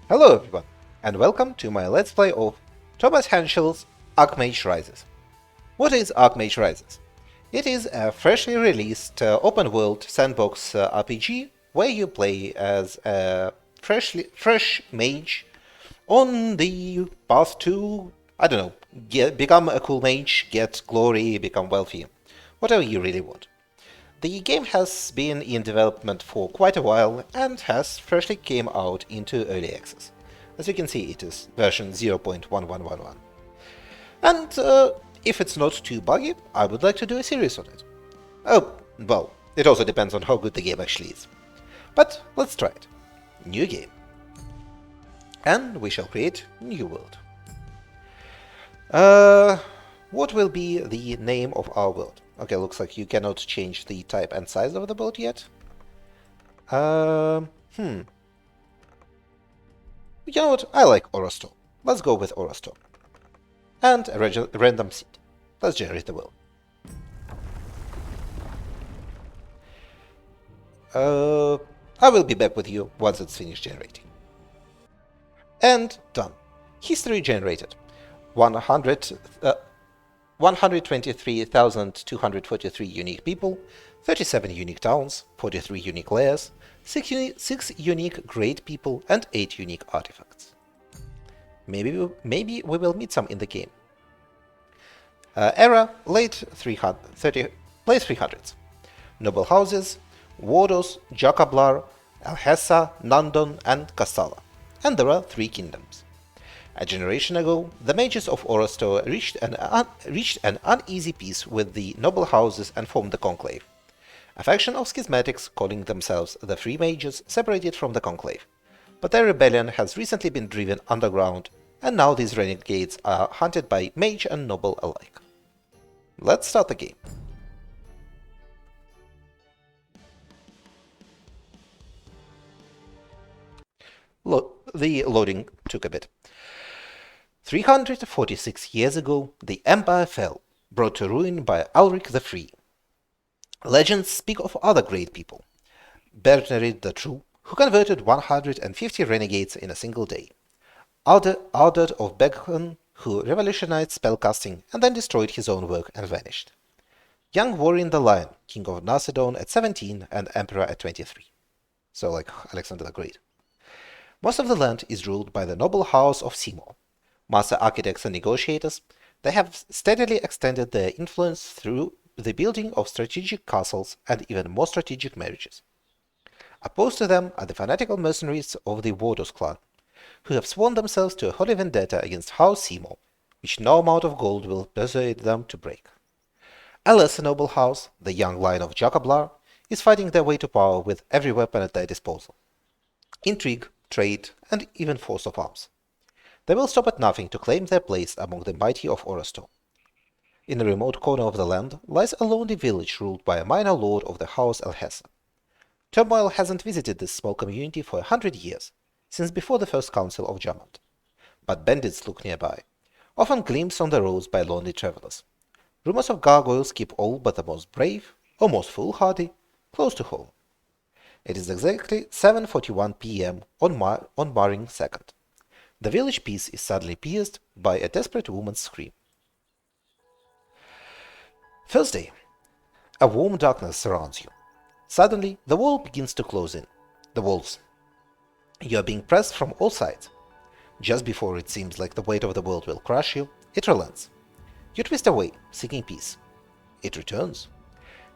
Hello everyone, and welcome to my Let's Play of Thomas Henschel's Archmage Rises. What is Archmage Rises? It is a freshly released open-world sandbox RPG where you play as a fresh mage on the path to, I don't know, become a cool mage, get glory, become wealthy, whatever you really want. The game has been in development for quite a while and has freshly came out into early access. As you can see, it is version 0.1111. And if it's not too buggy, I would like to do a series on it. Oh, well, it also depends on how good the game actually is. But let's try it. New game. And we shall create new world. What will be the name of our world? Okay, looks like you cannot change the type and size of the boat yet. You know what? I like Orosto. Let's go with Orosto. And a random seed. Let's generate the world. I will be back with you once it's finished generating. And done. History generated. 123,243 unique people, 37 unique towns, 43 unique layers, 6 unique great people, and 8 unique artifacts. Maybe we will meet some in the game. Era, late 300s. Noble houses, Wardos, Jacablar, Alhessa, Nandon, and Castalla. And there are 3 kingdoms. A generation ago, the mages of Orosto reached an uneasy peace with the noble houses and formed the Conclave. A faction of schismatics calling themselves the Free Mages separated from the Conclave, but their rebellion has recently been driven underground, and now these renegades are hunted by mage and noble alike. Let's start the game. The loading took a bit. 346 years ago, the Empire fell, brought to ruin by Ulrich the Free. Legends speak of other great people. Bernerid the True, who converted 150 renegades in a single day. Aldert of Beckhen, who revolutionized spellcasting and then destroyed his own work and vanished. Young Warren the Lion, king of Macedon at 17 and emperor at 23. So like Alexander the Great. Most of the land is ruled by the noble house of Seymour. Master architects and negotiators, they have steadily extended their influence through the building of strategic castles and even more strategic marriages. Opposed to them are the fanatical mercenaries of the Wardos clan, who have sworn themselves to a holy vendetta against House Seymour, which no amount of gold will persuade them to break. A lesser noble house, the young line of Jacablar, is fighting their way to power with every weapon at their disposal. Intrigue, trade, and even force of arms. They will stop at nothing to claim their place among the mighty of Orosto. In a remote corner of the land lies a lonely village ruled by a minor lord of the house Alhessa. Turmoil hasn't visited this small community for 100 years, since before the first council of Jamant. But bandits look nearby, often glimpsed on the roads by lonely travelers. Rumors of gargoyles keep all but the most brave, or most foolhardy, close to home. It is exactly 7:41 p.m. on Marring 2nd. The village peace is suddenly pierced by a desperate woman's scream. First day. A warm darkness surrounds you. Suddenly, the wall begins to close in. The walls. You are being pressed from all sides. Just before it seems like the weight of the world will crush you, it relents. You twist away, seeking peace. It returns.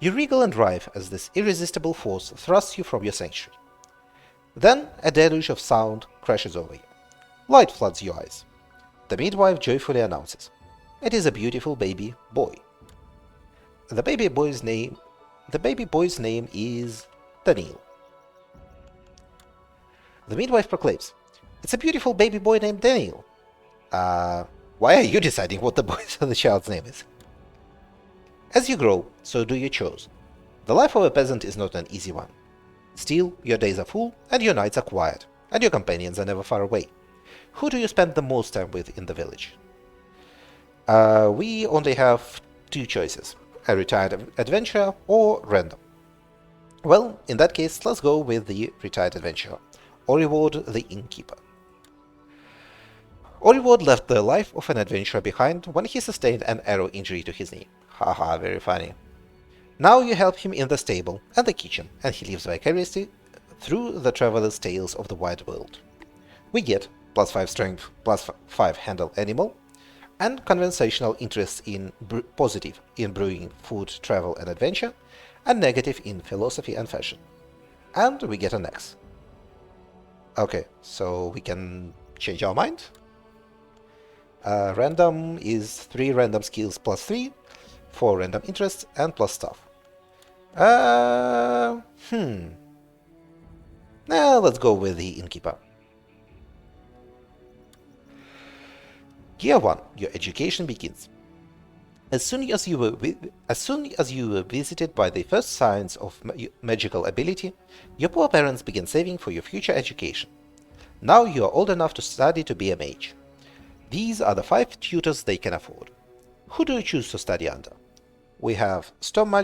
You wriggle and writhe as this irresistible force thrusts you from your sanctuary. Then a deluge of sound crashes over you. Light floods your eyes. The midwife joyfully announces, "It is a beautiful baby boy." The baby boy's name is Daniel. The midwife proclaims, "It's a beautiful baby boy named Daniel." Why are you deciding what the child's name is? As you grow, so do your chores. The life of a peasant is not an easy one. Still, your days are full, and your nights are quiet, and your companions are never far away. Who do you spend the most time with in the village? We only have 2 choices, a retired adventurer or random. Well, in that case, let's go with the retired adventurer, or reward the innkeeper. Orivard left the life of an adventurer behind when he sustained an arrow injury to his knee. Haha, very funny. Now you help him in the stable and the kitchen, and he lives vicariously through the traveler's tales of the wide world. We get +5 strength, +5 handle animal, and conversational interest in positive in brewing, food, travel, and adventure, and negative in philosophy and fashion. And we get an X. Okay, so we can change our mind. Random is 3 random skills +3, 4 random interests, and plus stuff. Let's go with the innkeeper. Gear 1. Your education begins. As soon as you were visited by the first signs of magical ability, your poor parents began saving for your future education. Now you are old enough to study to be a mage. These are the 5 tutors they can afford. Who do you choose to study under? We have Storm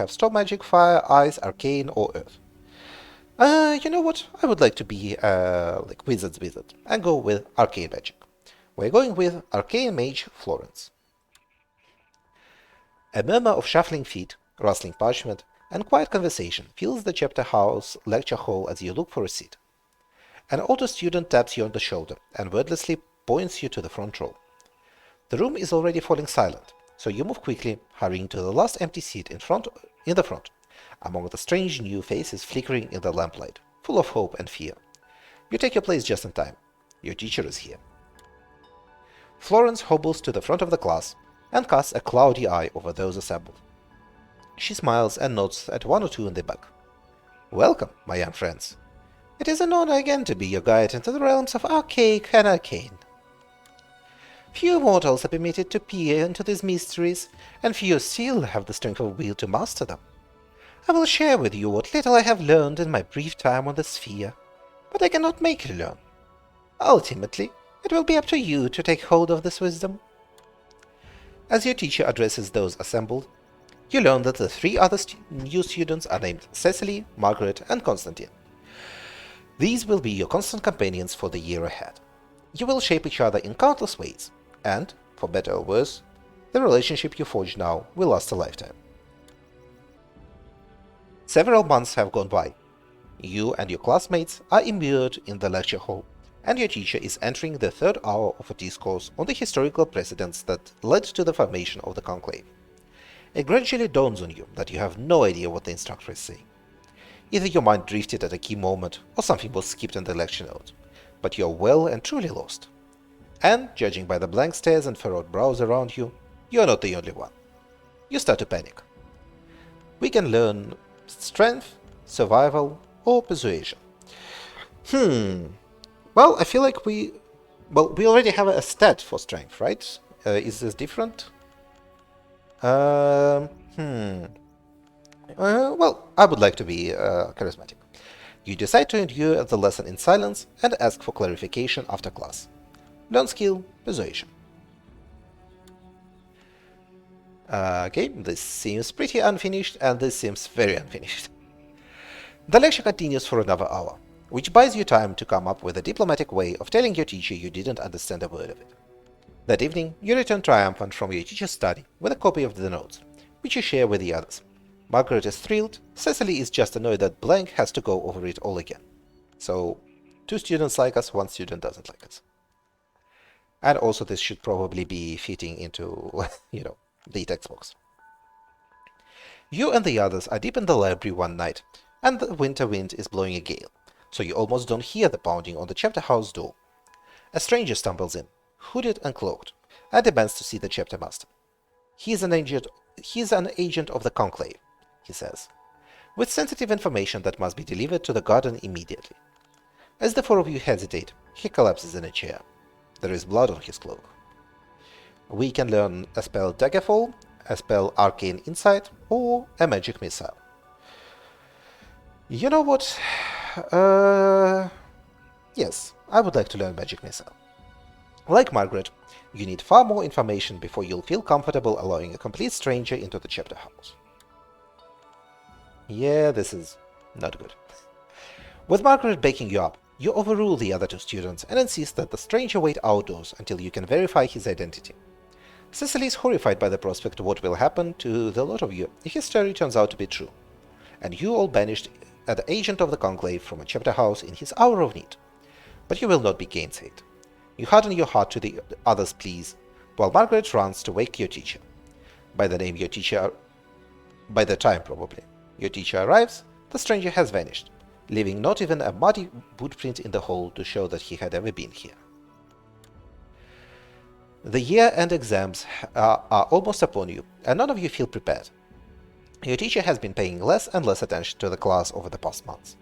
Storm Magic, Fire, Ice, Arcane, or Earth. You know what? I would like to be like Wizard's Wizard and go with Arcane Magic. We're going with Arcane Mage Florence. A murmur of shuffling feet, rustling parchment, and quiet conversation fills the chapter house lecture hall as you look for a seat. An older student taps you on the shoulder and wordlessly points you to the front row. The room is already falling silent, so you move quickly, hurrying to the last empty seat in the front, among the strange new faces flickering in the lamplight, full of hope and fear. You take your place just in time. Your teacher is here. Florence hobbles to the front of the class and casts a cloudy eye over those assembled. She smiles and nods at 1 or 2 in the back. Welcome, my young friends. It is an honor again to be your guide into the realms of archaic and arcane. Few mortals are permitted to peer into these mysteries, and few still have the strength of will to master them. I will share with you what little I have learned in my brief time on the sphere, but I cannot make you learn. Ultimately, it will be up to you to take hold of this wisdom. As your teacher addresses those assembled, you learn that the 3 other new students are named Cecily, Margaret, and Constantine. These will be your constant companions for the year ahead. You will shape each other in countless ways, and, for better or worse, the relationship you forge now will last a lifetime. Several months have gone by. You and your classmates are immured in the lecture hall, and your teacher is entering the 3rd hour of a discourse on the historical precedents that led to the formation of the conclave. It gradually dawns on you that you have no idea what the instructor is saying. Either your mind drifted at a key moment, or something was skipped in the lecture notes, but you are well and truly lost. And, judging by the blank stares and furrowed brows around you, you are not the only one. You start to panic. We can learn strength, survival, or persuasion. Well, I feel like we already have a stat for strength, right? Is this different? Well, I would like to be charismatic. You decide to endure the lesson in silence and ask for clarification after class. Learn skill, persuasion. Okay, this seems pretty unfinished, and this seems very unfinished. The lecture continues for another hour, which buys you time to come up with a diplomatic way of telling your teacher you didn't understand a word of it. That evening, you return triumphant from your teacher's study with a copy of the notes, which you share with the others. Margaret is thrilled, Cecily is just annoyed that Blank has to go over it all again. So, 2 students like us, 1 student doesn't like us. And also this should probably be fitting into, the text box. You and the others are deep in the library one night, and the winter wind is blowing a gale, so you almost don't hear the pounding on the chapter house door. A stranger stumbles in, hooded and cloaked, and demands to see the chapter master. He is an agent of the conclave, he says, with sensitive information that must be delivered to the garden immediately. As the 4 of you hesitate, he collapses in a chair. There is blood on his cloak. We can learn a spell Daggerfall, a spell Arcane Insight, or a magic missile. You know what? Yes, I would like to learn magic missile. Like Margaret, you need far more information before you'll feel comfortable allowing a complete stranger into the chapter house. Yeah, this is not good. With Margaret backing you up, You overrule the other two students and insist that the stranger wait outdoors until you can verify his identity. Cecily is horrified by the prospect of what will happen to the lot of you if his story turns out to be true, and you all banished the agent of the conclave from a chapter house in his hour of need. But you will not be gainsaid. You harden your heart to the other's pleas, while Margaret runs to wake your teacher. By the time probably your teacher arrives, the stranger has vanished, leaving not even a muddy footprint in the hole to show that he had ever been here. The year-end exams are almost upon you, and none of you feel prepared. Your teacher has been paying less and less attention to the class over the past months,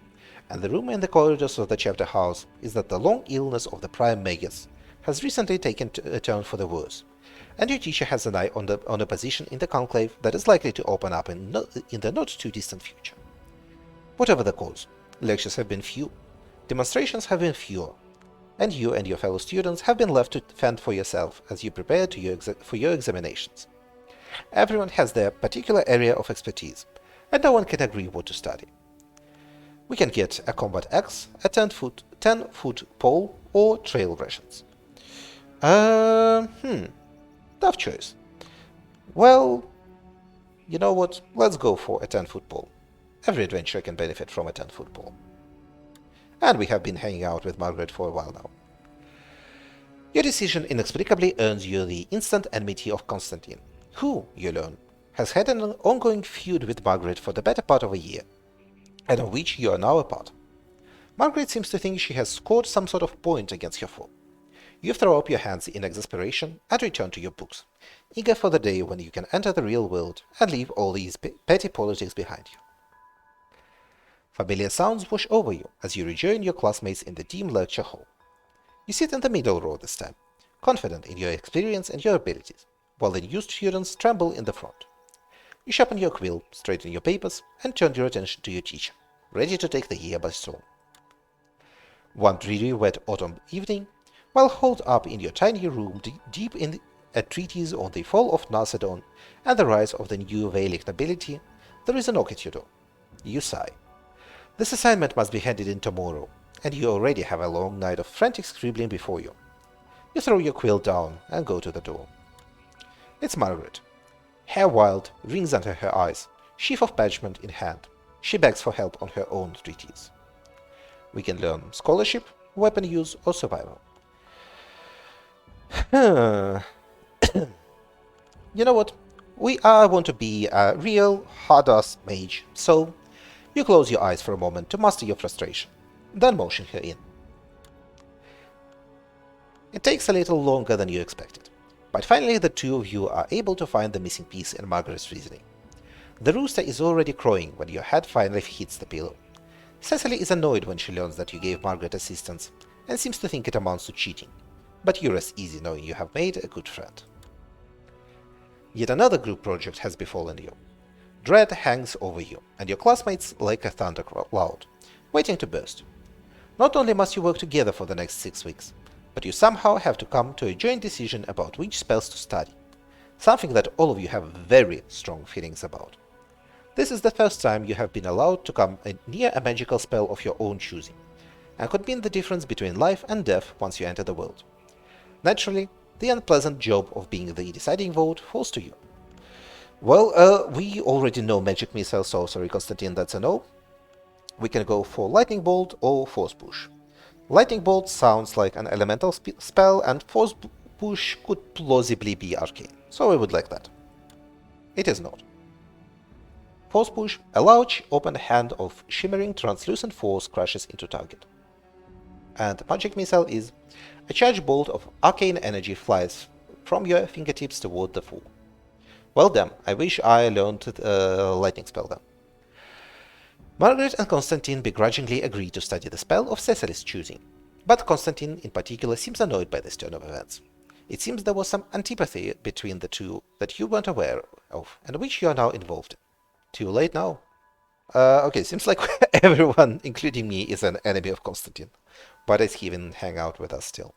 and the rumor in the corridors of the chapter house is that the long illness of the prime magus has recently taken a turn for the worse, and your teacher has an eye on a position in the conclave that is likely to open up in the not-too-distant future. Whatever the cause, lectures have been few, demonstrations have been fewer, and you and your fellow students have been left to fend for yourself as you prepare for your examinations. Everyone has their particular area of expertise, and no one can agree what to study. We can get a combat axe, a 10-foot pole, or trail rations. Tough choice. Well, you know what? Let's go for a 10-foot pole. Every adventurer can benefit from a 10-foot pole. And we have been hanging out with Margaret for a while now. Your decision inexplicably earns you the instant enmity of Constantine, who, you learn, has had an ongoing feud with Margaret for the better part of a year, and of which you are now a part. Margaret seems to think she has scored some sort of point against your foe. You throw up your hands in exasperation and return to your books, eager for the day when you can enter the real world and leave all these petty politics behind you. Familiar sounds wash over you as you rejoin your classmates in the dim lecture hall. You sit in the middle row this time, confident in your experience and your abilities, while the new students tremble in the front. You sharpen your quill, straighten your papers, and turn your attention to your teacher, ready to take the year by storm. One dreary wet autumn evening, while holed up in your tiny room deep in a treatise on the fall of Macedon and the rise of the new Velic nobility, there is a knock at your door. You sigh. This assignment must be handed in tomorrow, and you already have a long night of frantic scribbling before you. You throw your quill down and go to the door. It's Margaret. Hair wild, rings under her eyes, sheaf of parchment in hand. She begs for help on her own treatise. We can learn scholarship, weapon use, or survival. You know what? I want to be a real hard-ass mage, so you close your eyes for a moment to master your frustration, then motion her in. It takes a little longer than you expected, but finally the two of you are able to find the missing piece in Margaret's reasoning. The rooster is already crowing when your head finally hits the pillow. Cecily is annoyed when she learns that you gave Margaret assistance, and seems to think it amounts to cheating, but you rest easy knowing you have made a good friend. Yet another group project has befallen you. Dread hangs over you, and your classmates like a thundercloud, waiting to burst. Not only must you work together for the next 6 weeks, but you somehow have to come to a joint decision about which spells to study, something that all of you have very strong feelings about. This is the first time you have been allowed to come near a magical spell of your own choosing, and could mean the difference between life and death once you enter the world. Naturally, the unpleasant job of being the deciding vote falls to you. Well, we already know Magic Missile, so sorry Constantine, that's a no. We can go for Lightning Bolt or Force Push. Lightning Bolt sounds like an elemental spell, and Force Push could plausibly be arcane, so I would like that. It is not. Force Push, a large open hand of shimmering translucent force crashes into target. And Magic Missile is a charged bolt of arcane energy flies from your fingertips toward the foe. Well damn, I wish I learned lightning spell then. Margaret and Constantine begrudgingly agree to study the spell of Cecily's choosing, but Constantine in particular seems annoyed by this turn of events. It seems there was some antipathy between the two that you weren't aware of, and which you are now involved in. Too late now? Okay, seems like everyone, including me, is an enemy of Constantine, but does he even hang out with us still?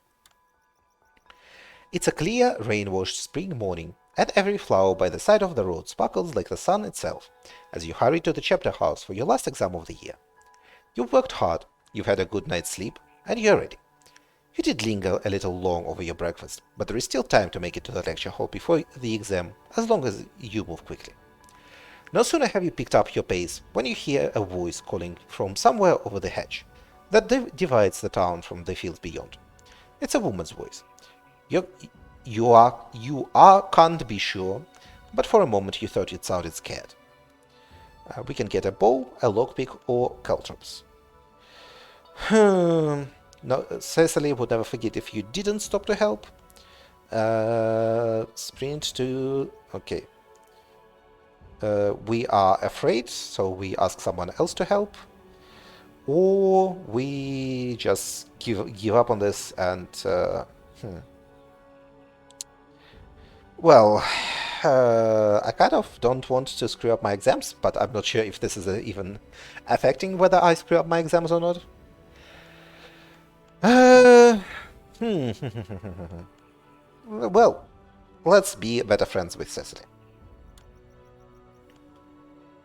It's a clear, rain-washed spring morning, and every flower by the side of the road sparkles like the sun itself, as you hurry to the chapter house for your last exam of the year. You've worked hard, you've had a good night's sleep, and you're ready. You did linger a little long over your breakfast, but there is still time to make it to the lecture hall before the exam, as long as you move quickly. No sooner have you picked up your pace when you hear a voice calling from somewhere over the hedge that divides the town from the fields beyond. It's a woman's voice. You can't be sure, but for a moment you thought it sounded scared. We can get a bow, a lockpick, or caltrops. No, Cecily would never forget if you didn't stop to help. Sprint to... Okay. We are afraid, so we ask someone else to help. Or we just give up on this and... Well, I kind of don't want to screw up my exams, but I'm not sure if this is even affecting whether I screw up my exams or not. Well, let's be better friends with Cecily.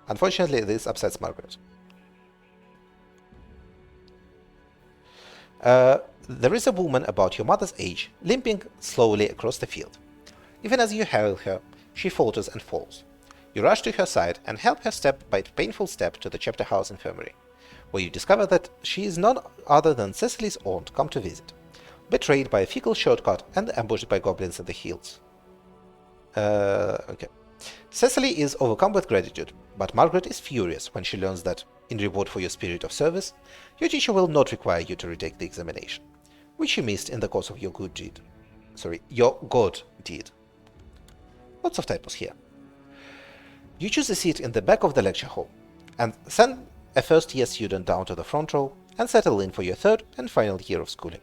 Unfortunately, this upsets Margaret. There is a woman about your mother's age, limping slowly across the field. Even as you hail her, she falters and falls. You rush to her side and help her step by painful step to the chapter house infirmary, where you discover that she is none other than Cecily's aunt come to visit, betrayed by a fecal shortcut and ambushed by goblins in the hills. Okay. Cecily is overcome with gratitude, but Margaret is furious when she learns that, in reward for your spirit of service, your teacher will not require you to retake the examination, which you missed in the course of your good deed. Your god deed. Lots of typos here. You choose a seat in the back of the lecture hall, and send a first-year student down to the front row and settle in for your third and final year of schooling.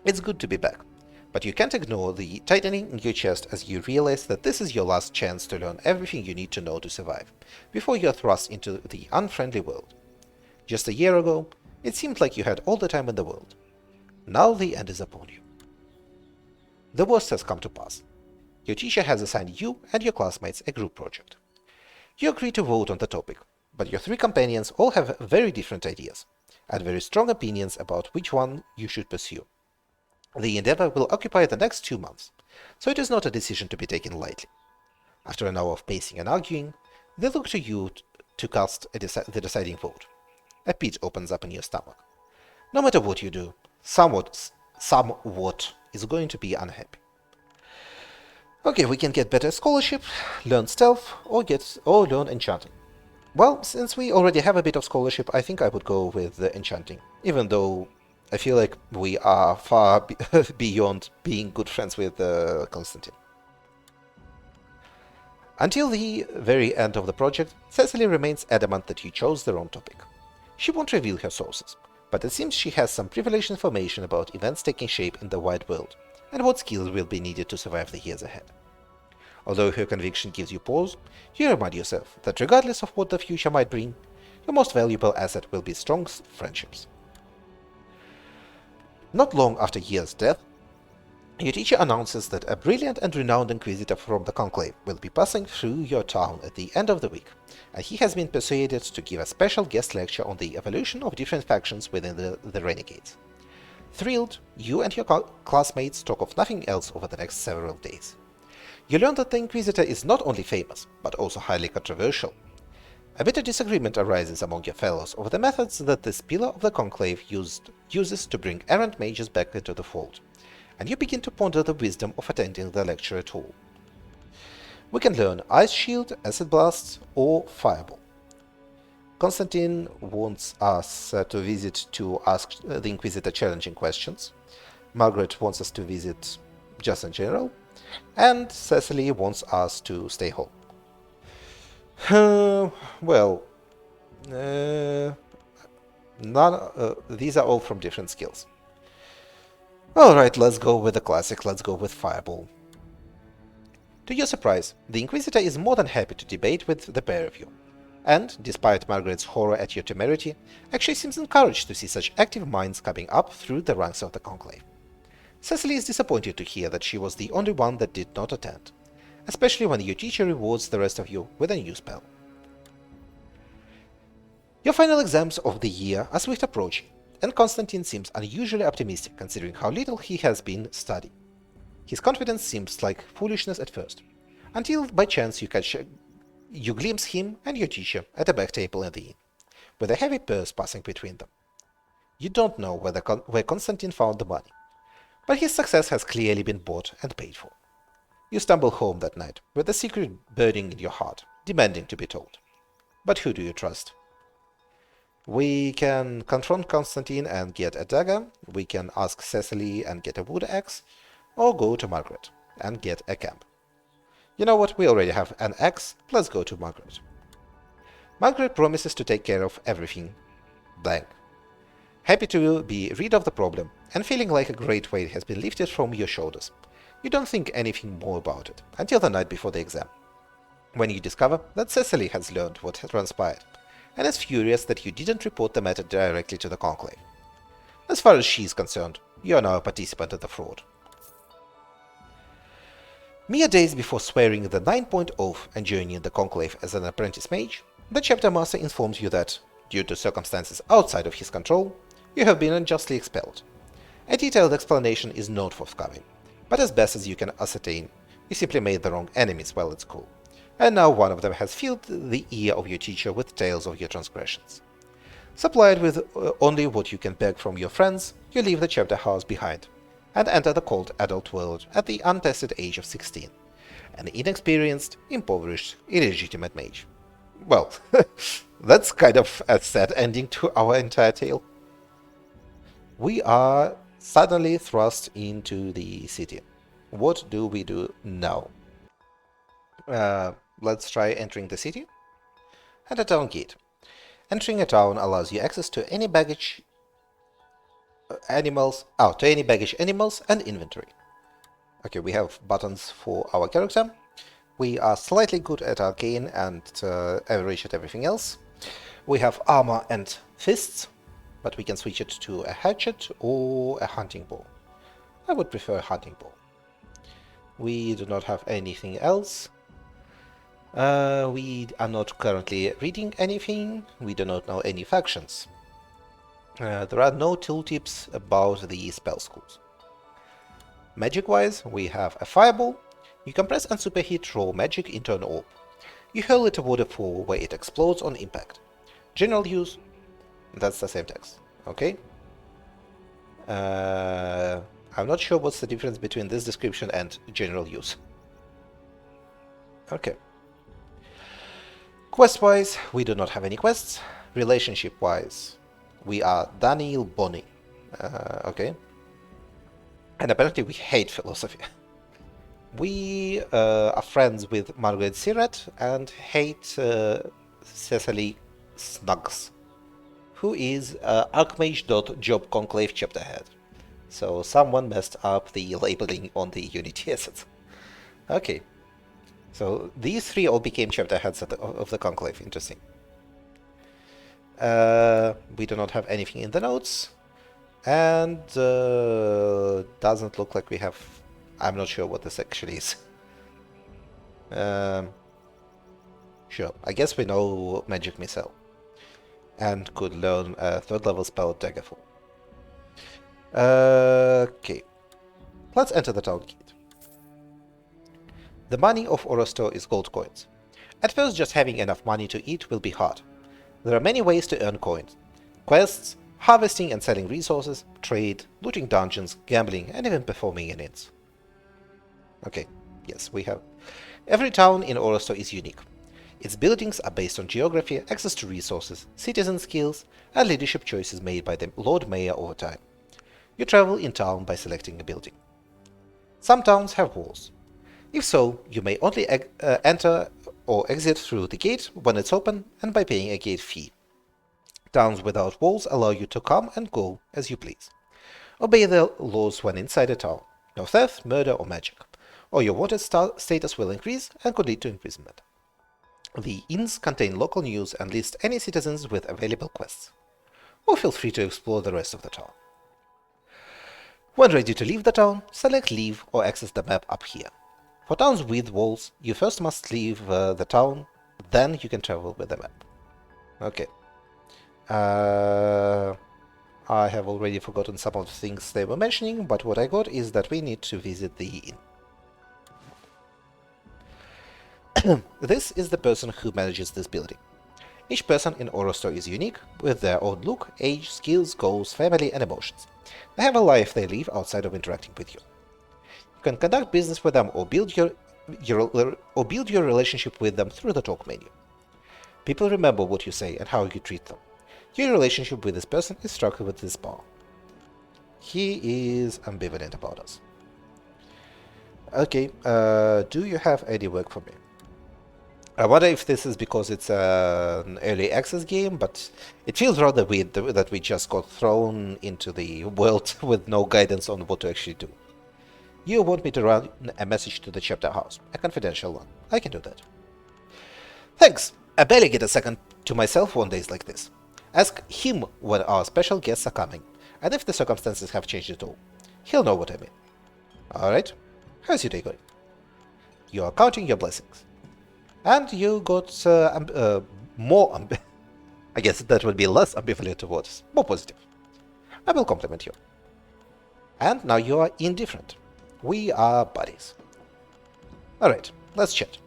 It's good to be back, but you can't ignore the tightening in your chest as you realize that this is your last chance to learn everything you need to know to survive, before you are thrust into the unfriendly world. Just a year ago, it seemed like you had all the time in the world. Now the end is upon you. The worst has come to pass. Your teacher has assigned you and your classmates a group project. You agree to vote on the topic, but your three companions all have very different ideas, and very strong opinions about which one you should pursue. The endeavor will occupy the next 2 months, so it is not a decision to be taken lightly. After an hour of pacing and arguing, they look to you to cast the deciding vote. A pit opens up in your stomach. No matter what you do, somewhat is going to be unhappy. Okay, we can get better scholarship, learn stealth, or learn enchanting. Well, since we already have a bit of scholarship, I think I would go with the enchanting, even though I feel like we are far beyond being good friends with Constantine. Until the very end of the project, Cecily remains adamant that you chose the wrong topic. She won't reveal her sources, but it seems she has some privileged information about events taking shape in the wide world, and what skills will be needed to survive the years ahead. Although her conviction gives you pause, you remind yourself that regardless of what the future might bring, your most valuable asset will be strong friendships. Not long after Year's death, your teacher announces that a brilliant and renowned inquisitor from the Conclave will be passing through your town at the end of the week, and he has been persuaded to give a special guest lecture on the evolution of different factions within the Renegades. Thrilled, you and your classmates talk of nothing else over the next several days. You learn that the Inquisitor is not only famous, but also highly controversial. A bitter disagreement arises among your fellows over the methods that this pillar of the Conclave uses to bring errant mages back into the fold, and you begin to ponder the wisdom of attending the lecture at all. We can learn Ice Shield, Acid Blast, or Fireball. Constantine wants us to visit to ask the Inquisitor challenging questions. Margaret wants us to visit just in general. And Cecily wants us to stay home. These are all from different skills. Alright, let's go with the classic, let's go with Fireball. To your surprise, the Inquisitor is more than happy to debate with the pair of you, and, despite Margaret's horror at your temerity, actually seems encouraged to see such active minds coming up through the ranks of the Conclave. Cecily is disappointed to hear that she was the only one that did not attend, especially when your teacher rewards the rest of you with a new spell. Your final exams of the year are swift approaching, and Constantine seems unusually optimistic considering how little he has been studying. His confidence seems like foolishness at first, until by chance you glimpse him and your teacher at a back table in the inn, with a heavy purse passing between them. You don't know where Constantine found the money, but his success has clearly been bought and paid for. You stumble home that night, with a secret burning in your heart, demanding to be told. But who do you trust? We can confront Constantine and get a dagger, we can ask Cecily and get a wood axe, or go to Margaret and get a camp. You know what, we already have an axe, let's go to Margaret. Margaret promises to take care of everything. Blank. Happy to be rid of the problem, and feeling like a great weight has been lifted from your shoulders. You don't think anything more about it, until the night before the exam, when you discover that Cecily has learned what has transpired, and is furious that you didn't report the matter directly to the Conclave. As far as she is concerned, you are now a participant in the fraud. Mere days before swearing the 9-point oath and joining the Conclave as an apprentice mage, the chapter master informs you that, due to circumstances outside of his control, you have been unjustly expelled. A detailed explanation is not forthcoming, but as best as you can ascertain, you simply made the wrong enemies while at school, and now one of them has filled the ear of your teacher with tales of your transgressions. Supplied with only what you can beg from your friends, you leave the chapter house behind, and enter the cold adult world at the untested age of 16, an inexperienced, impoverished, illegitimate mage. Well, that's kind of a sad ending to our entire tale. We are suddenly thrust into the city. What do we do now? Let's try entering the city. At a town gate. Entering a town allows you access to any baggage animals, and inventory. Okay, we have buttons for our character. We are slightly good at arcane and average at everything else. We have armor and fists, but we can switch it to a hatchet or a hunting bow. I would prefer a hunting bow. We do not have anything else. We are not currently reading anything. We do not know any factions. There are no tooltips about the spell schools. Magic-wise, we have a fireball. You compress and superheat raw magic into an orb. You hurl it a waterfall where it explodes on impact. General use, that's the same text, okay? I'm not sure what's the difference between this description and general use. Okay. Quest-wise, we do not have any quests. Relationship-wise, we are Daniel Bonny. Okay. And apparently we hate philosophy. We are friends with Margaret Sirat and hate Cecily Snuggs, who is Archmage.job conclave chapter head. So someone messed up the labeling on the Unity assets. Okay. So these three all became chapter heads of the conclave. Interesting. We do not have anything in the notes, and doesn't look like we have. I'm not sure what this actually is. Sure, I guess we know Magic Missile, and could learn a 3rd level spell Daggerfall. Okay, let's enter the town gate. The money of Orostor is gold coins. At first, just having enough money to eat will be hard. There are many ways to earn coins. Quests, harvesting and selling resources, trade, looting dungeons, gambling, and even performing in inns. Okay, yes, we have. Every town in Orostor is unique. Its buildings are based on geography, access to resources, citizen skills, and leadership choices made by the Lord Mayor over time. You travel in town by selecting a building. Some towns have walls. If so, you may only enter or exit through the gate when it's open and by paying a gate fee. Towns without walls allow you to come and go as you please. Obey the laws when inside a town. No theft, murder, or magic, or your wanted status will increase and could lead to imprisonment. The inns contain local news and list any citizens with available quests. Or feel free to explore the rest of the town. When ready to leave the town, select Leave or access the map up here. For towns with walls, you first must leave the town, then you can travel with the map. Okay. I have already forgotten some of the things they were mentioning, but what I got is that we need to visit the inn. This is the person who manages this building. Each person in Orostor is unique, with their own look, age, skills, goals, family, and emotions. They have a life they live outside of interacting with you. You can conduct business with them or build your relationship with them through the talk menu. People remember what you say and how you treat them. Your relationship with this person is struck with this bar. He is ambivalent about us. Okay, do you have any work for me? I wonder if this is because it's an early access game, but it feels rather weird that we just got thrown into the world with no guidance on what to actually do. You want me to run a message to the chapter house, a confidential one. I can do that. Thanks. I barely get a second to myself on days like this. Ask him when our special guests are coming, and if the circumstances have changed at all. He'll know what I mean. Alright, how's your day going? You are counting your blessings. And you got more I guess that would be less ambivalent towards, more positive. I will compliment you. And now you are indifferent. We are buddies. Alright, let's chat.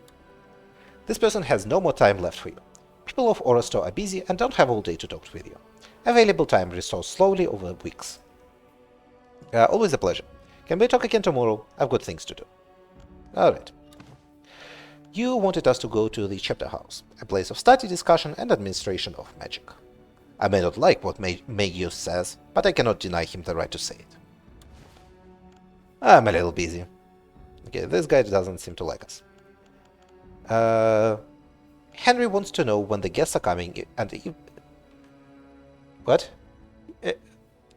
This person has no more time left for you. People of Orostor are busy and don't have all day to talk with you. Available time restores slowly over weeks. Always a pleasure. Can we talk again tomorrow? I've got things to do. Alright. You wanted us to go to the chapter house, a place of study, discussion, and administration of magic. I may not like what Magius says, but I cannot deny him the right to say it. I'm a little busy. Okay, this guy doesn't seem to like us. Henry wants to know when the guests are coming, and what?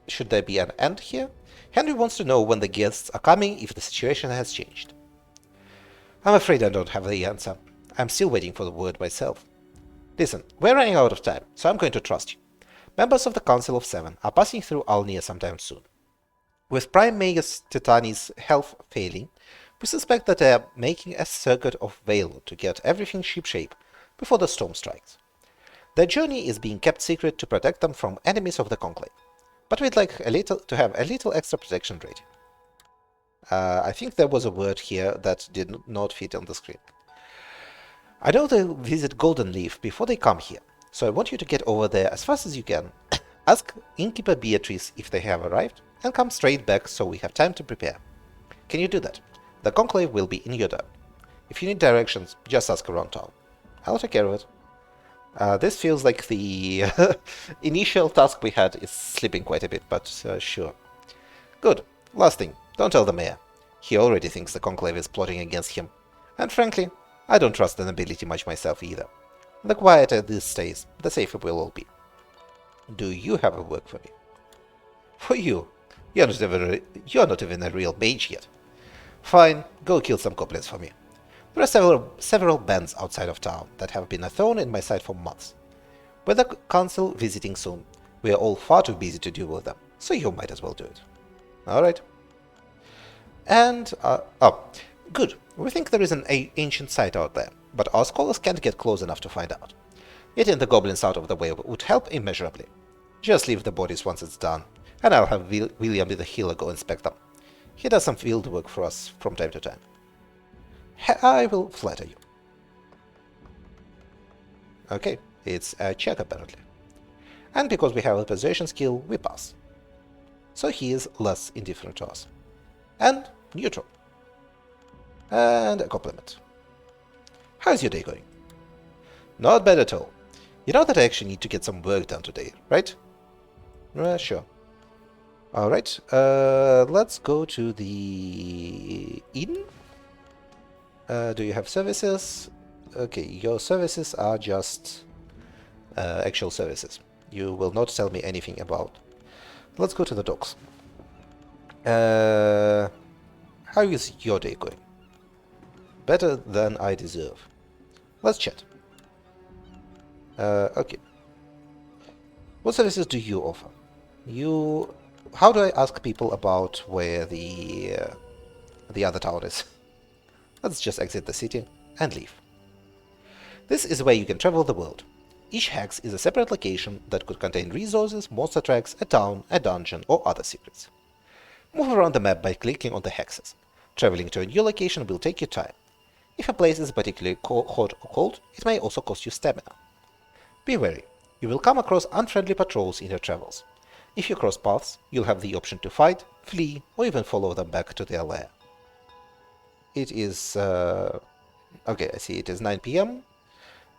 Should there be an end here? Henry wants to know when the guests are coming if the situation has changed. I'm afraid I don't have the answer. I'm still waiting for the word myself. Listen, we're running out of time, so I'm going to trust you. Members of the Council of Seven are passing through Alnia sometime soon. With Prime Magus Titani's health failing, we suspect that they are making a circuit of Vale to get everything shipshape before the storm strikes. Their journey is being kept secret to protect them from enemies of the Conclave, but we'd like to have a little extra protection ready. I think there was a word here that did not fit on the screen. I know they'll visit Golden Leaf before they come here, so I want you to get over there as fast as you can. Ask Innkeeper Beatrice if they have arrived, and come straight back so we have time to prepare. Can you do that? The Conclave will be in your turn. If you need directions, just ask around town. I'll take care of it. This feels like the initial task we had is slipping quite a bit, but sure. Good. Last thing, don't tell the mayor. He already thinks the Conclave is plotting against him. And frankly, I don't trust the nobility much myself either. The quieter this stays, the safer we'll all be. Do you have a work for me? For you? You're not even a real mage yet. Fine, go kill some goblins for me. There are several bands outside of town that have been a thorn in my side for months. With the council visiting soon, we are all far too busy to deal with them, so you might as well do it. Alright. And, good. We think there is an ancient site out there, but our scholars can't get close enough to find out. Getting the goblins out of the way would help immeasurably. Just leave the bodies once it's done, and I'll have William the healer go inspect them. He does some field work for us from time to time. I will flatter you. Okay, it's a check apparently. And because we have a persuasion skill, we pass. So he is less indifferent to us. And neutral. And a compliment. How's your day going? Not bad at all. You know that I actually need to get some work done today, right? Sure. Alright, let's go to the inn. Do you have services? Okay, your services are just actual services. You will not tell me anything about. Let's go to the docks. How is your day going? Better than I deserve. Let's chat. Okay. What services do you offer? How do I ask people about where the other town is? Let's just exit the city and leave. This is where you can travel the world. Each hex is a separate location that could contain resources, monster tracks, a town, a dungeon, or other secrets. Move around the map by clicking on the hexes. Traveling to a new location will take you time. If a place is particularly hot or cold, it may also cost you stamina. Be wary, you will come across unfriendly patrols in your travels. If you cross paths, you'll have the option to fight, flee, or even follow them back to their lair. It is... okay, I see it is 9 p.m.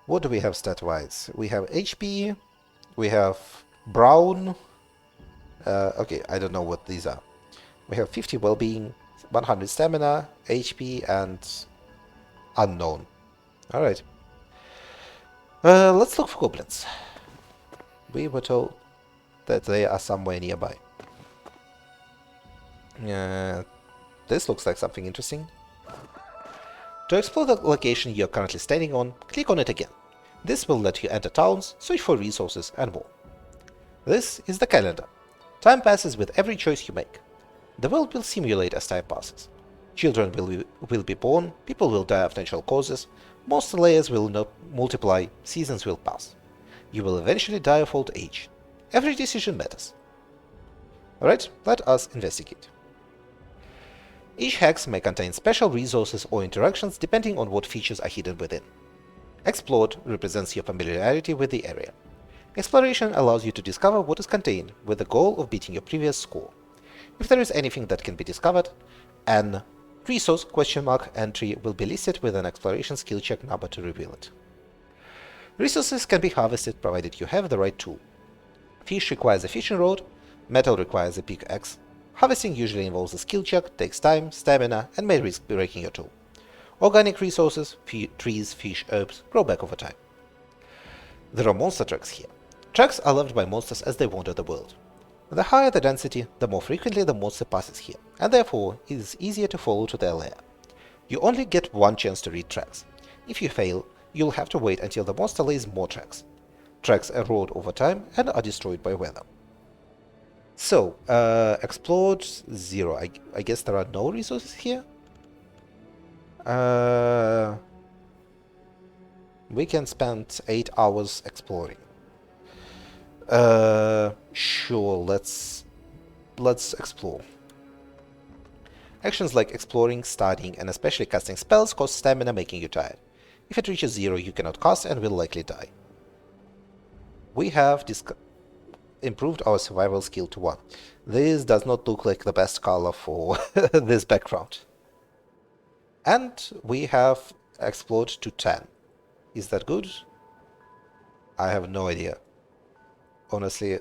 What do we have stat-wise? We have HP, we have Brown... okay, I don't know what these are. We have 50 well-being, 100 stamina, HP, and unknown. Alright. Let's look for goblins. We were told that they are somewhere nearby. This looks like something interesting. To explore the location you're currently standing on, click on it again. This will let you enter towns, search for resources, and more. This is the calendar. Time passes with every choice you make. The world will simulate as time passes. Children will be born, people will die of natural causes, monster layers will multiply, seasons will pass. You will eventually die of old age. Every decision matters. Alright, let us investigate. Each hex may contain special resources or interactions depending on what features are hidden within. Explored represents your familiarity with the area. Exploration allows you to discover what is contained with the goal of beating your previous score. If there is anything that can be discovered, an resource entry will be listed with an exploration skill check number to reveal it. Resources can be harvested provided you have the right tool. Fish requires a fishing rod, metal requires a pickaxe. Harvesting usually involves a skill check, takes time, stamina, and may risk breaking your tool. Organic resources, trees, fish, herbs, grow back over time. There are monster tracks here. Tracks are loved by monsters as they wander the world. The higher the density, the more frequently the monster passes here, and therefore it is easier to follow to their lair. You only get one chance to read tracks. If you fail, you'll have to wait until the monster lays more tracks. Tracks erode over time and are destroyed by weather. So, explored 0. I guess there are no resources here? We can spend 8 hours exploring. Sure, let's explore. Actions like exploring, studying, and especially casting spells cost stamina, making you tired. If it reaches 0, you cannot cast and will likely die. We have improved our survival skill to 1. This does not look like the best color for this background. And we have explored to 10. Is that good? I have no idea. Honestly,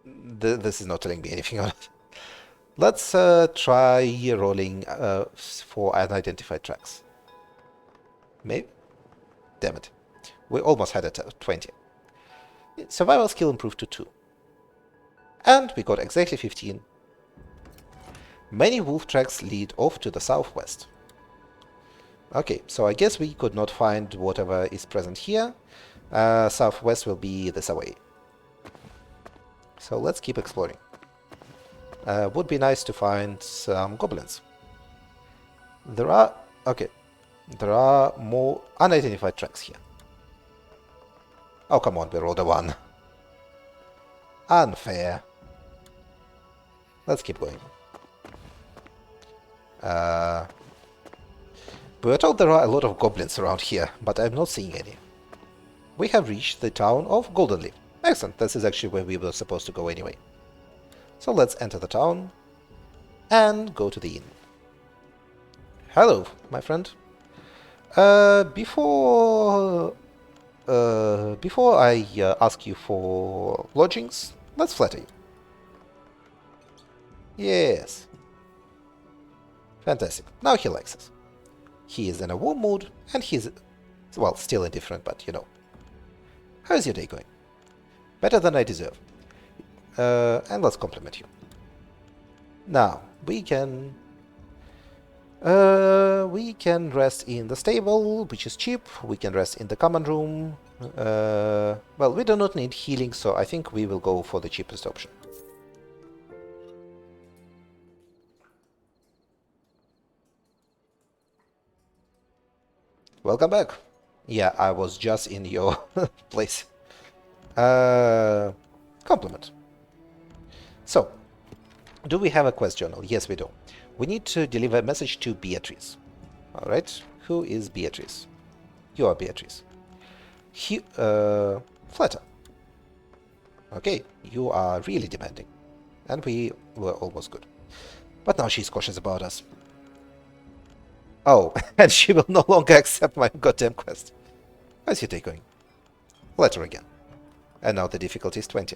this is not telling me anything on it. Let's try rolling for unidentified tracks. Maybe? Damn it. We almost had it at 20. Survival skill improved to 2. And we got exactly 15. Many wolf tracks lead off to the southwest. Okay, so I guess we could not find whatever is present here. Southwest will be this away. So let's keep exploring. Would be nice to find some goblins. There are more unidentified tracks here. Oh, come on, we rolled a 1. Unfair. Let's keep going. We were told there are a lot of goblins around here, but I'm not seeing any. We have reached the town of Goldenleaf. Excellent, this is actually where we were supposed to go anyway. So let's enter the town and go to the inn. Hello, my friend. Before I ask you for lodgings, let's flatter you. Yes. Fantastic. Now he likes us. He is in a warm mood, and he's, well, still indifferent, but you know. How's your day going? Better than I deserve. And let's compliment you. Now, we can rest in the stable, which is cheap. We can rest in the common room. Well, we do not need healing, so I think we will go for the cheapest option. Welcome back. Yeah, I was just in your place. Compliment. So, do we have a quest journal? Yes, we do. We need to deliver a message to Beatrice. Alright, who is Beatrice? You are Beatrice. Flatter. Okay, you are really demanding. And we were almost good. But now she's cautious about us. Oh, and she will no longer accept my goddamn quest. How's your day going? Flatter again. And now the difficulty is 20.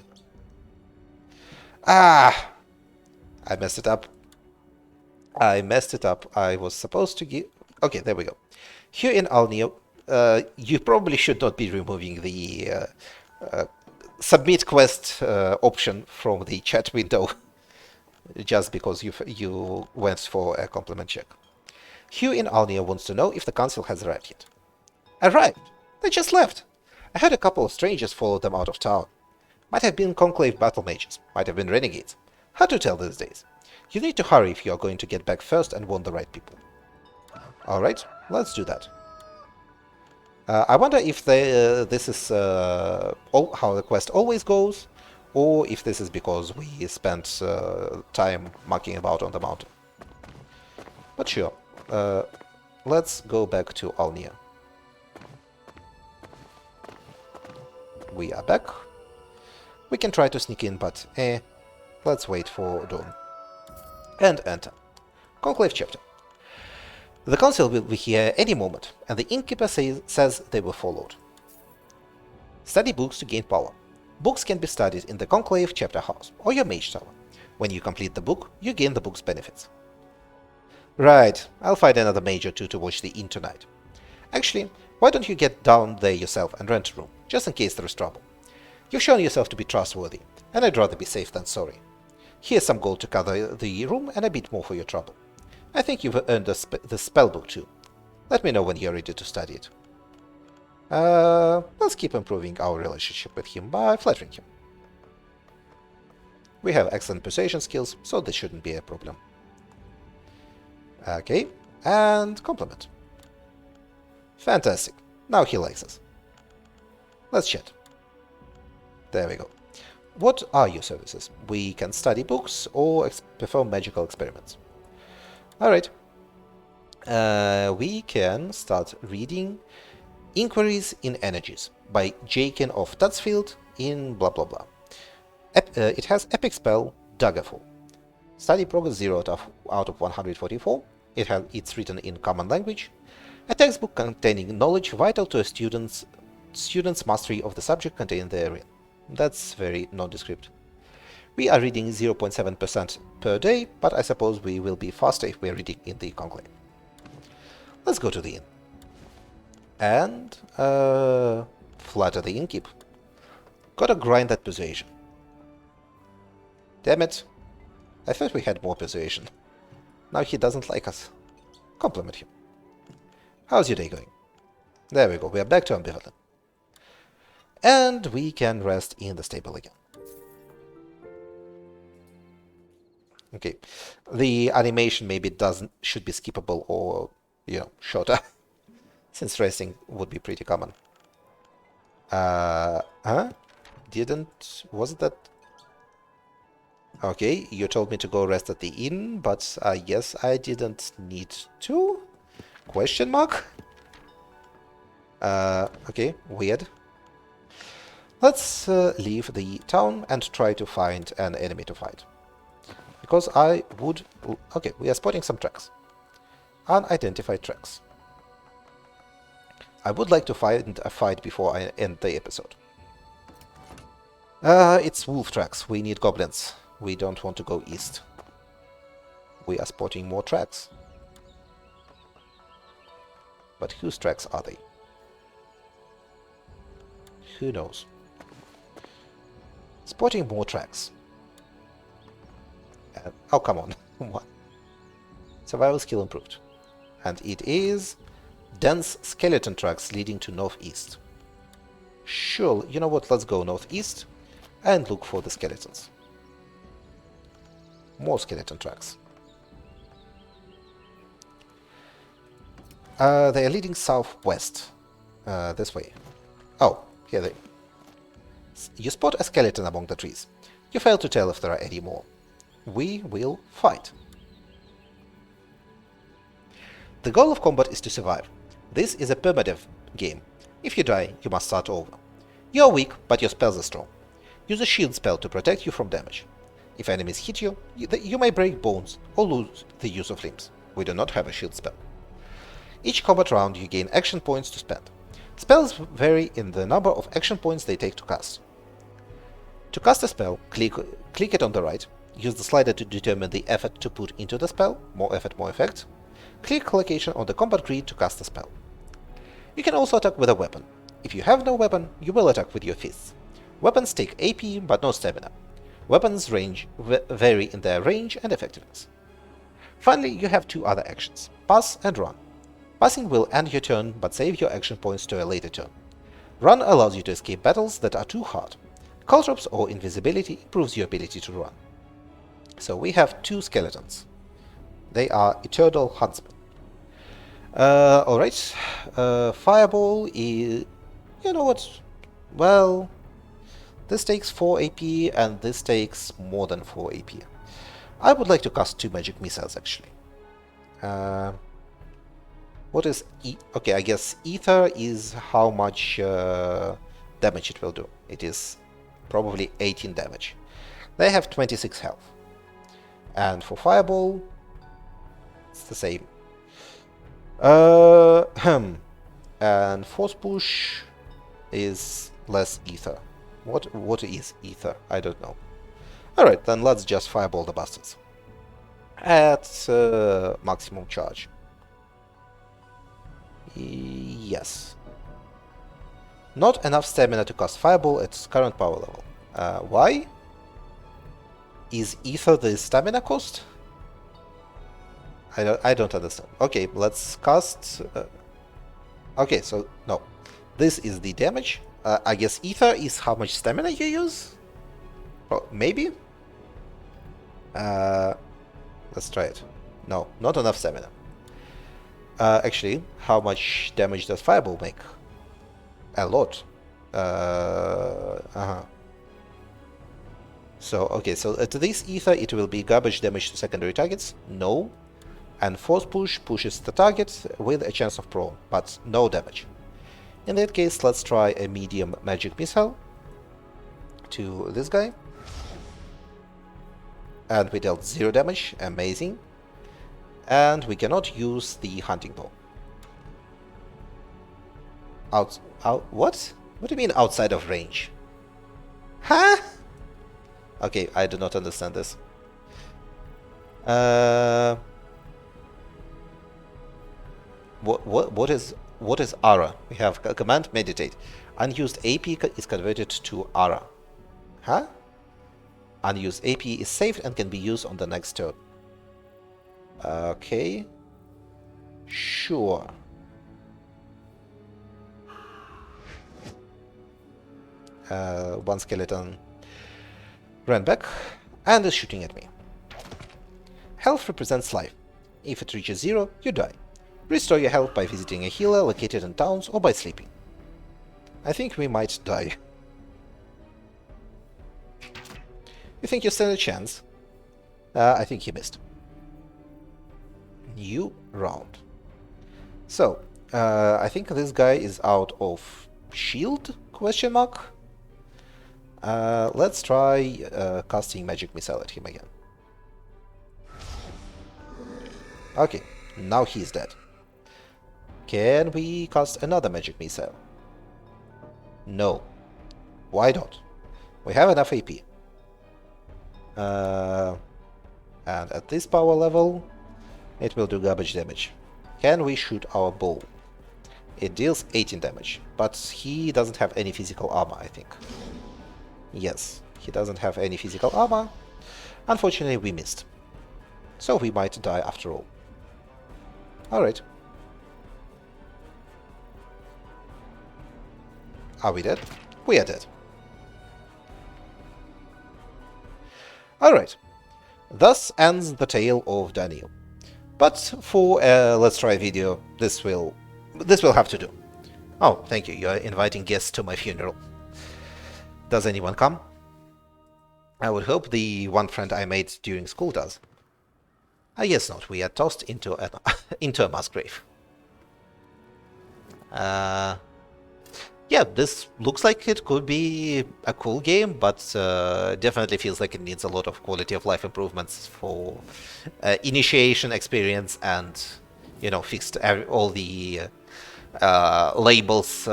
Ah! I messed it up. I messed it up. I was supposed to give... Okay, there we go. Here in Alnio, you probably should not be removing the submit quest option from the chat window just because you went for a compliment check. Hugh in Alnio wants to know if the council has arrived yet. Arrived? They just left. I heard a couple of strangers followed them out of town. Might have been conclave battle mages, might have been renegades. Hard to tell these days. You need to hurry if you are going to get back first and want the right people. Alright, let's do that. I wonder if this is how the quest always goes, or if this is because we spent time mucking about on the mountain. But sure, let's go back to Alnia. We are back. We can try to sneak in, but let's wait for dawn. And enter. Conclave chapter. The council will be here any moment, and the innkeeper says they were followed. Study books to gain power. Books can be studied in the conclave chapter house or your mage tower. When you complete the book, you gain the book's benefits. Right, I'll find another mage or two to watch the inn tonight. Actually, why don't you get down there yourself and rent a room, just in case there is trouble? You've shown yourself to be trustworthy, and I'd rather be safe than sorry. Here's some gold to cover the room and a bit more for your trouble. I think you've earned the spellbook too. Let me know when you're ready to study it. Let's keep improving our relationship with him by flattering him. We have excellent persuasion skills, so this shouldn't be a problem. Okay, and compliment. Fantastic. Now he likes us. Let's chat. There we go. What are your services? We can study books or perform magical experiments. Alright. We can start reading Inquiries in Energies by Jakin of Tutsfield in blah blah blah. It has epic spell Daggerfall. Study progress 0 out of 144. It's written in common language. A textbook containing knowledge vital to a student's mastery of the subject contained therein. That's very nondescript. We are reading 0.7% per day, but I suppose we will be faster if we are reading in the conclave. Let's go to the inn. And flatter the innkeep. Gotta grind that persuasion. Damn it. I thought we had more persuasion. Now he doesn't like us. Compliment him. How's your day going? There we go, we are back to ambivalent. And we can rest in the stable again. Okay, the animation maybe should be skippable or, shorter, since resting would be pretty common. Was that? Okay, you told me to go rest at the inn, but I guess I didn't need to? Question mark? Okay, weird. Let's leave the town and try to find an enemy to fight. Because I would... Okay, we are spotting some tracks. Unidentified tracks. I would like to find a fight before I end the episode. It's wolf tracks. We need goblins. We don't want to go east. We are spotting more tracks. But whose tracks are they? Who knows? Spotting more tracks. Oh, come on. What? Survival skill improved. And it is dense skeleton tracks leading to northeast. Sure, you know what? Let's go northeast and look for the skeletons. More skeleton tracks. They are leading southwest. This way. Oh, here they... You spot a skeleton among the trees. You fail to tell if there are any more. We will fight. The goal of combat is to survive. This is a permadeath game. If you die, you must start over. You are weak, but your spells are strong. Use a shield spell to protect you from damage. If enemies hit you, you may break bones or lose the use of limbs. We do not have a shield spell. Each combat round you gain action points to spend. Spells vary in the number of action points they take to cast. To cast a spell, click it on the right, use the slider to determine the effort to put into the spell, more effort, more effect. Click location on the combat grid to cast a spell. You can also attack with a weapon. If you have no weapon, you will attack with your fists. Weapons take AP but no stamina. Weapons vary in their range and effectiveness. Finally, you have two other actions, pass and run. Passing will end your turn but save your action points to a later turn. Run allows you to escape battles that are too hard. Caltrops or invisibility improves your ability to run. So we have two skeletons. They are eternal huntsmen. Alright, Fireball is... You know what? Well, this takes 4 AP and this takes more than 4 AP. I would like to cast 2 magic missiles actually. What is... Okay, I guess Ether is how much damage it will do. It is probably 18 damage. They have 26 health. And for Fireball, it's the same. And Force Push is less Ether. What is Ether? I don't know. Alright, then let's just Fireball the bastards. At maximum charge. Yes. Not enough stamina to cast Fireball at its current power level. Why? Is Ether the stamina cost? I don't understand. Okay, let's cast... okay, so no. This is the damage. I guess Ether is how much stamina you use? Oh, maybe? Let's try it. No, not enough stamina. Actually, how much damage does Fireball make? A lot. So, okay, so to this Ether it will be garbage damage to secondary targets? No. And Force Push pushes the target with a chance of prone, but no damage. In that case, let's try a medium magic missile to this guy. And we dealt 0 damage, amazing. And we cannot use the hunting bow. What? What do you mean outside of range? Huh? Okay, I do not understand this. What is Aura? We have a command meditate. Unused AP is converted to Aura. Huh? Unused AP is saved and can be used on the next turn. Okay. Sure. One skeleton ran back and is shooting at me. Health represents life. If it reaches 0, you die. Restore your health by visiting a healer located in towns or by sleeping. I think we might die. You think you stand a chance? I think you missed. New round. So, I think this guy is out of shield? Question mark. Let's try casting magic missile at him again. Okay, now he's dead. Can we cast another magic missile? No. Why not? We have enough AP. And at this power level, it will do garbage damage. Can we shoot our bow? It deals 18 damage, but he doesn't have any physical armor, I think. Yes, he doesn't have any physical armor. Unfortunately, we missed. So we might die after all. Alright. Are we dead? We are dead. Alright. Thus ends the tale of Daniel. But for a Let's Try video, this will have to do. Oh, thank you. You're inviting guests to my funeral. Does anyone come? I would hope the one friend I made during school does. I guess not. We are tossed into into a mass grave. Uh, yeah, this looks like it could be a cool game, but definitely feels like it needs a lot of quality of life improvements for initiation experience and, fixed all the labels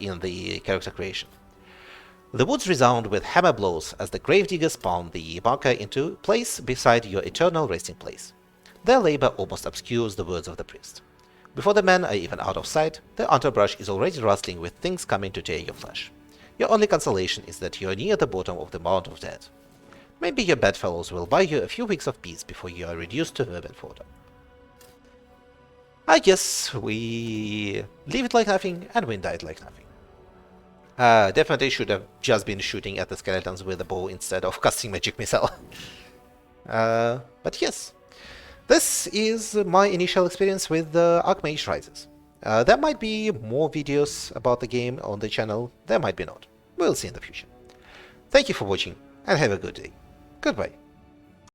in the character creation. The woods resound with hammer blows as the gravediggers pound the marker into place beside your eternal resting place. Their labor almost obscures the words of the priest. Before the men are even out of sight, the underbrush is already rustling with things coming to tear your flesh. Your only consolation is that you are near the bottom of the Mount of Dead. Maybe your bedfellows will buy you a few weeks of peace before you are reduced to vermin fodder. I guess we leave it like nothing and win died like nothing. Definitely should have just been shooting at the skeletons with a bow instead of casting magic missile. But yes, this is my initial experience with Archmage Rises. There might be more videos about the game on the channel, there might be not. We'll see in the future. Thank you for watching, and have a good day. Goodbye.